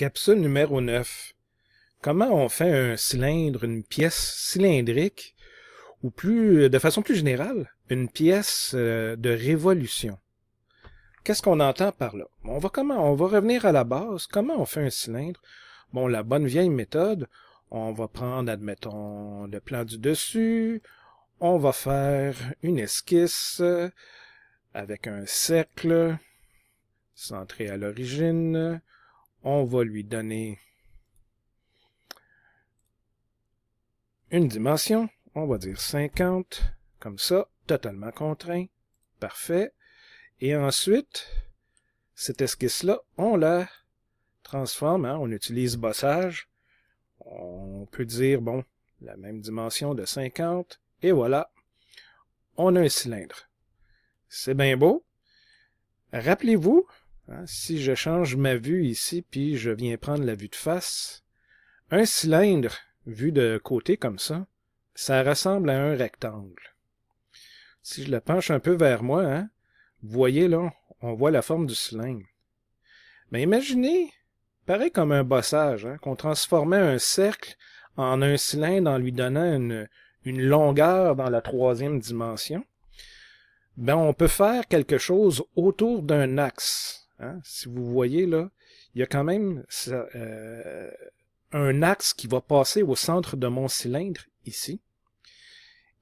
Capsule numéro 9. Comment on fait un cylindre, une pièce cylindrique, ou de façon plus générale, une pièce de révolution? Qu'est-ce qu'on entend par là? On va revenir à la base. Comment on fait un cylindre? Bon, la bonne vieille méthode, on va prendre, admettons, le plan du dessus, on va faire une esquisse avec un cercle centré à l'origine. On va lui donner une dimension, on va dire 50, comme ça, totalement contraint. Parfait. Et ensuite, cette esquisse-là, on la transforme, hein, on utilise bossage. On peut dire, bon, la même dimension de 50, et voilà, on a un cylindre. C'est bien beau. Rappelez-vous, hein, si je change ma vue ici, puis je viens prendre la vue de face, un cylindre, vu de côté comme ça ressemble à un rectangle. Si je le penche un peu vers moi, hein, vous voyez là, on voit la forme du cylindre. Mais imaginez, pareil comme un bossage, hein, qu'on transformait un cercle en un cylindre en lui donnant une longueur dans la troisième dimension. Ben, on peut faire quelque chose autour d'un axe. Hein. Si vous voyez là, il y a quand même un axe qui va passer au centre de mon cylindre, ici.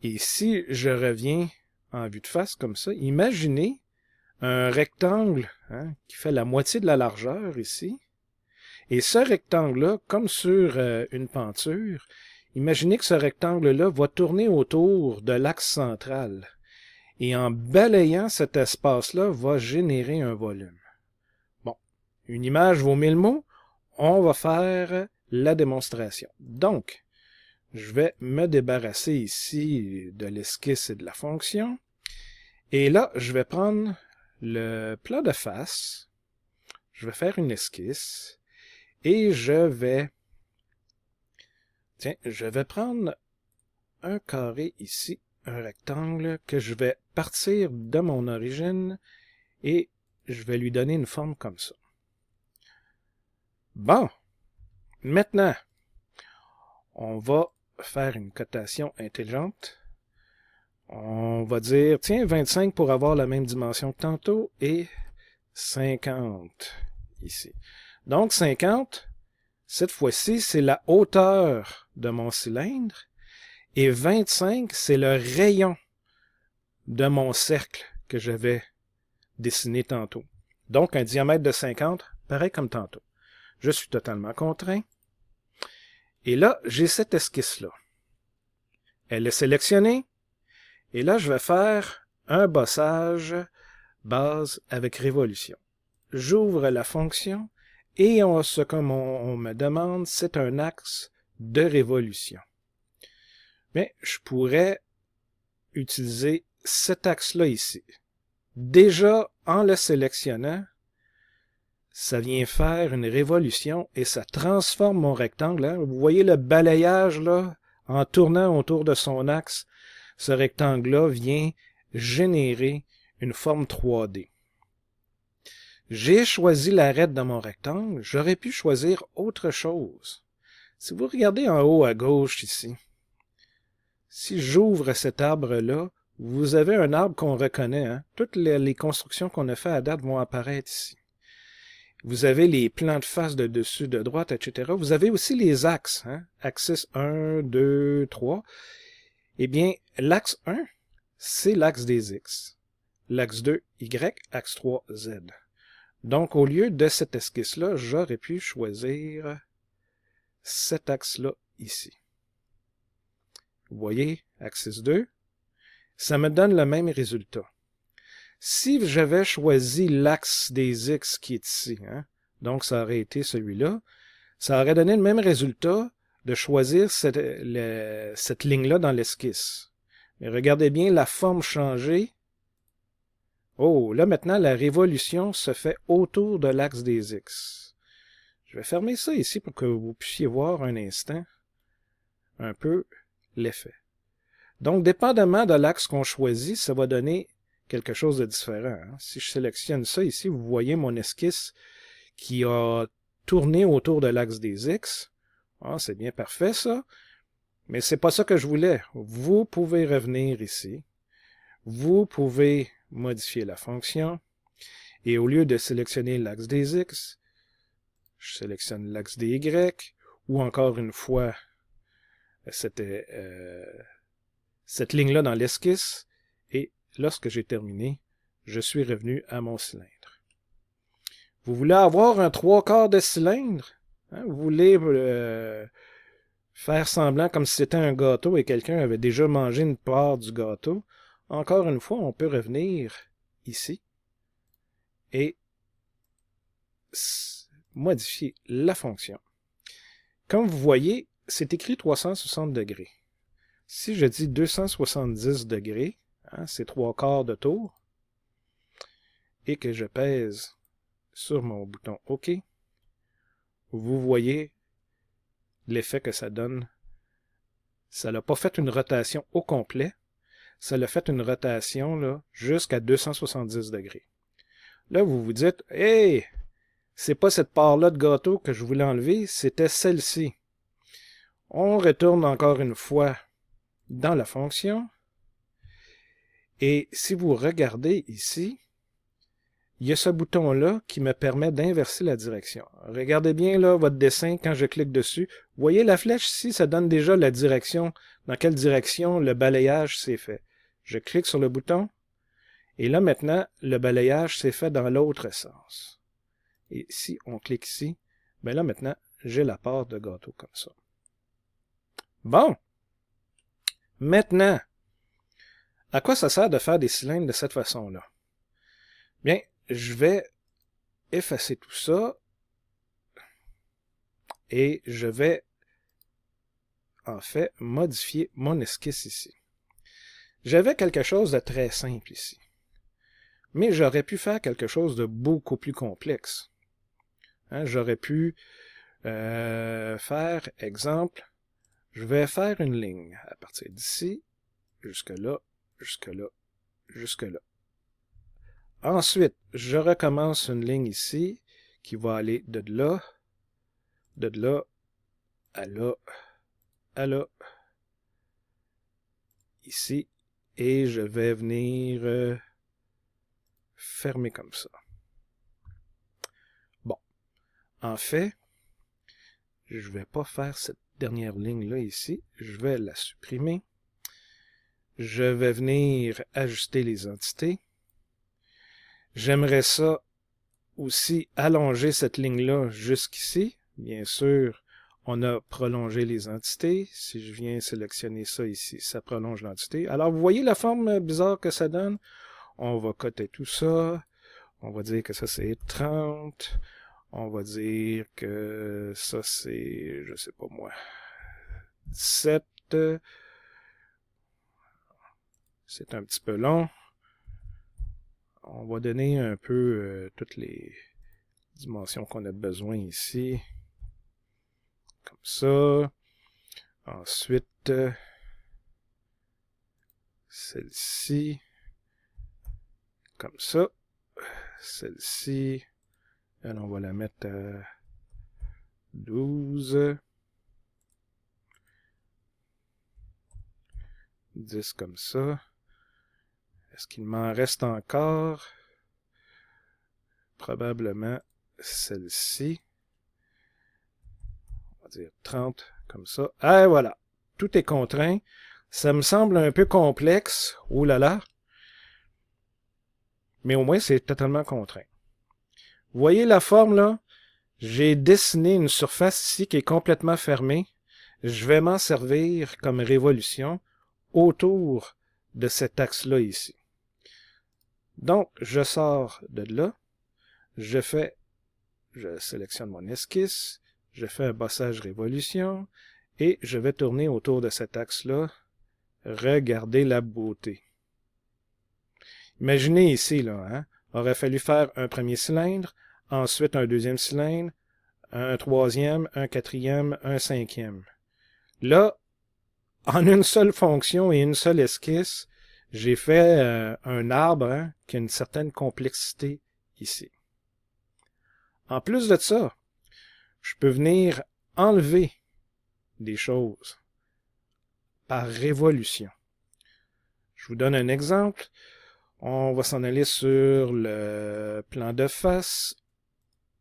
Et si je reviens en vue de face comme ça, imaginez un rectangle, hein, qui fait la moitié de la largeur ici. Et ce rectangle-là, comme sur une peinture, imaginez que ce rectangle-là va tourner autour de l'axe central. Et en balayant cet espace-là, va générer un volume. Bon, une image vaut 1000 mots. On va faire la démonstration. Donc, je vais me débarrasser ici de l'esquisse et de la fonction. Et là, je vais prendre le plat de face. Je vais faire une esquisse. Et je vais prendre un carré ici, un rectangle, que je vais partir de mon origine et je vais lui donner une forme comme ça. Bon, maintenant, on va faire une cotation intelligente. On va dire, tiens, 25 pour avoir la même dimension que tantôt et 50 ici. Donc 50, cette fois-ci, c'est la hauteur de mon cylindre et 25, c'est le rayon de mon cercle que j'avais dessiné tantôt. Donc un diamètre de 50, pareil comme tantôt. Je suis totalement contraint. Et là, j'ai cette esquisse-là. Elle est sélectionnée. Et là, je vais faire un bossage base avec révolution. J'ouvre la fonction et ce qu'on me demande, c'est un axe de révolution. Mais je pourrais utiliser cet axe-là ici. Déjà, en le sélectionnant, ça vient faire une révolution et ça transforme mon rectangle. Hein? Vous voyez le balayage là, en tournant autour de son axe, ce rectangle-là vient générer une forme 3D. J'ai choisi l'arête de mon rectangle, j'aurais pu choisir autre chose. Si vous regardez en haut à gauche ici, si j'ouvre cet arbre-là, vous avez un arbre qu'on reconnaît. Hein? Toutes les constructions qu'on a fait à date vont apparaître ici. Vous avez les plans de face de dessus, de droite, etc. Vous avez aussi les axes. Hein? Axis 1, 2, 3. Eh bien, l'axe 1, c'est l'axe des X. L'axe 2, Y. Axe 3, Z. Donc, au lieu de cette esquisse-là, j'aurais pu choisir cet axe-là ici. Vous voyez, axis 2, ça me donne le même résultat. Si j'avais choisi l'axe des X qui est ici, hein, donc ça aurait été celui-là, ça aurait donné le même résultat de choisir cette ligne-là dans l'esquisse. Mais regardez bien la forme changée. Oh, là maintenant, la révolution se fait autour de l'axe des X. Je vais fermer ça ici pour que vous puissiez voir un instant un peu l'effet. Donc, dépendamment de l'axe qu'on choisit, ça va donner quelque chose de différent. Hein. Si je sélectionne ça ici, vous voyez mon esquisse qui a tourner autour de l'axe des X. Ah, c'est bien parfait ça. Mais c'est pas ça que je voulais. Vous pouvez revenir ici. Vous pouvez modifier la fonction. Et au lieu de sélectionner l'axe des X, je sélectionne l'axe des Y. Ou encore une fois, c'était cette ligne-là dans l'esquisse. Et lorsque j'ai terminé, je suis revenu à mon cylindre. Vous voulez avoir un 3/4 de cylindre? Hein? Vous voulez faire semblant comme si c'était un gâteau et quelqu'un avait déjà mangé une part du gâteau? Encore une fois, on peut revenir ici et modifier la fonction. Comme vous voyez, c'est écrit 360 degrés. Si je dis 270 degrés, hein, c'est 3/4 de tour, et que je pèse sur mon bouton OK, vous voyez l'effet que ça donne. Ça n'a pas fait une rotation au complet, ça l'a fait une rotation là, jusqu'à 270 degrés. Là, vous vous dites, « Hey, c'est pas cette part-là de gâteau que je voulais enlever, c'était celle-ci. » On retourne encore une fois dans la fonction. Et si vous regardez ici, il y a ce bouton-là qui me permet d'inverser la direction. Regardez bien là votre dessin quand je clique dessus. Vous voyez la flèche ici, ça donne déjà la direction, dans quelle direction le balayage s'est fait. Je clique sur le bouton, et là maintenant, le balayage s'est fait dans l'autre sens. Et si on clique ici, ben là maintenant, j'ai la part de gâteau comme ça. Bon! Maintenant, à quoi ça sert de faire des cylindres de cette façon-là? Bien, je vais effacer tout ça et je vais en fait modifier mon esquisse ici. J'avais quelque chose de très simple ici, mais j'aurais pu faire quelque chose de beaucoup plus complexe. Hein, j'aurais pu faire, exemple, je vais faire une ligne à partir d'ici, jusque là, jusque là, jusque là. Ensuite, je recommence une ligne ici qui va aller de là à là, à là, ici, et je vais venir fermer comme ça. Bon, en fait, je vais pas faire cette dernière ligne-là ici, je vais la supprimer. Je vais venir ajuster les entités. J'aimerais ça aussi allonger cette ligne-là jusqu'ici. Bien sûr, on a prolongé les entités. Si je viens sélectionner ça ici, ça prolonge l'entité. Alors, vous voyez la forme bizarre que ça donne? On va coter tout ça. On va dire que ça, c'est 30. On va dire que ça, c'est, je sais pas moi, 17. C'est un petit peu long. On va donner un peu toutes les dimensions qu'on a besoin ici. Comme ça. Ensuite, celle-ci. Comme ça. Celle-ci. Elle, on va la mettre à 12. 10 comme ça. Est-ce qu'il m'en reste encore? Probablement celle-ci. On va dire 30 comme ça. Et voilà. Tout est contraint. Ça me semble un peu complexe. Oh là là. Mais au moins, c'est totalement contraint. Vous voyez la forme là? J'ai dessiné une surface ici qui est complètement fermée. Je vais m'en servir comme révolution autour de cet axe-là ici. Donc, je sors de là. Je sélectionne mon esquisse. Je fais un bossage révolution. Et je vais tourner autour de cet axe-là. Regardez la beauté. Imaginez ici, là, hein, aurait fallu faire un premier cylindre, ensuite un deuxième cylindre, un troisième, un quatrième, un cinquième. Là, en une seule fonction et une seule esquisse, j'ai fait un arbre hein, qui a une certaine complexité ici. En plus de ça, je peux venir enlever des choses par révolution. Je vous donne un exemple. On va s'en aller sur le plan de face.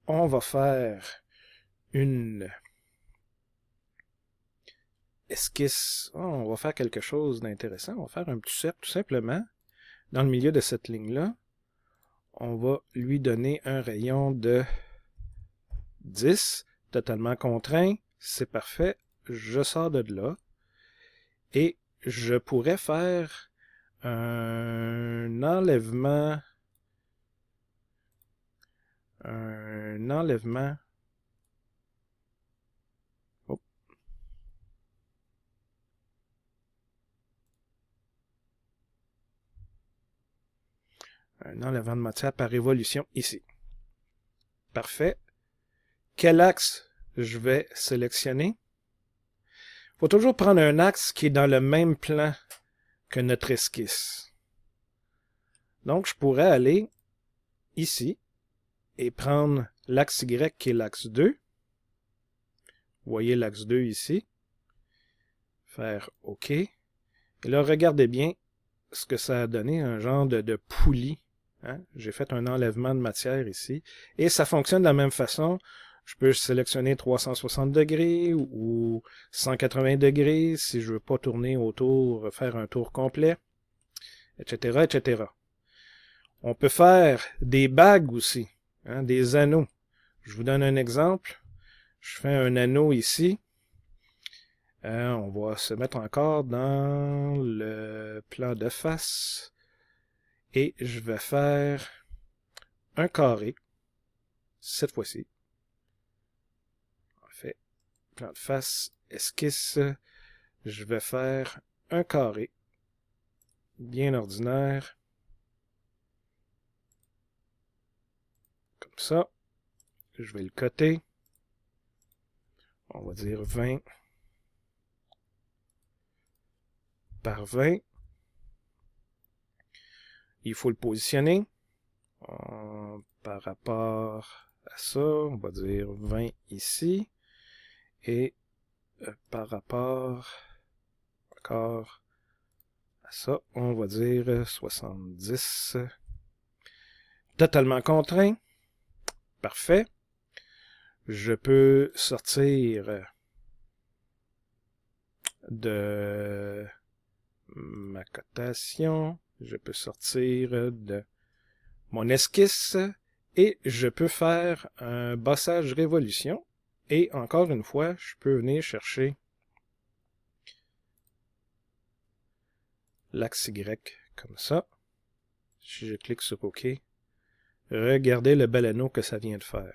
On va faire une esquisse. Oh, on va faire quelque chose d'intéressant. On va faire un petit cercle tout simplement. Dans le milieu de cette ligne-là, on va lui donner un rayon de 10, totalement contraint. C'est parfait. Je sors de là. Et je pourrais faire un enlèvement. Oh. Un enlèvement de matière par révolution ici. Parfait. Quel axe je vais sélectionner? Il faut toujours prendre un axe qui est dans le même plan que notre esquisse. Donc, je pourrais aller ici et prendre l'axe Y qui est l'axe 2. Vous voyez l'axe 2 ici. Faire OK. Et là, regardez bien ce que ça a donné, un genre de poulie. Hein? J'ai fait un enlèvement de matière ici. Et ça fonctionne de la même façon. Je peux sélectionner 360 degrés ou 180 degrés si je ne veux pas tourner autour, faire un tour complet, etc., etc. On peut faire des bagues aussi, hein, des anneaux. Je vous donne un exemple. Je fais un anneau ici. On va se mettre encore dans le plan de face. Et je vais faire un carré, cette fois-ci. On fait plan de face, esquisse. Je vais faire un carré, bien ordinaire. Comme ça. Je vais le coter. On va dire 20 par 20. Il faut le positionner. Par rapport à ça, on va dire 20 ici. Et par rapport encore à ça, on va dire 70. Totalement contraint. Parfait. Je peux sortir de ma cotation. Je peux sortir de mon esquisse et je peux faire un bossage révolution. Et encore une fois, je peux venir chercher l'axe Y comme ça. Si je clique sur OK, regardez le bel anneau que ça vient de faire.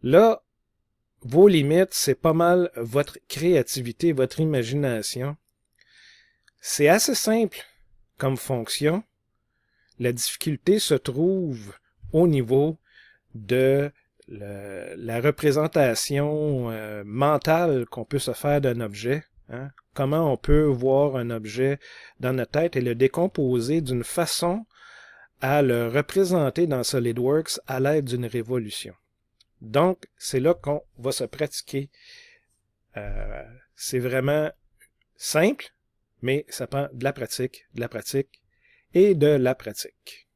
Là, vos limites, c'est pas mal votre créativité, votre imagination. C'est assez simple comme fonction. La difficulté se trouve au niveau de la représentation mentale qu'on peut se faire d'un objet. Hein? Comment on peut voir un objet dans notre tête et le décomposer d'une façon à le représenter dans SolidWorks à l'aide d'une révolution. Donc, c'est là qu'on va se pratiquer. C'est vraiment simple, mais ça prend de la pratique et de la pratique.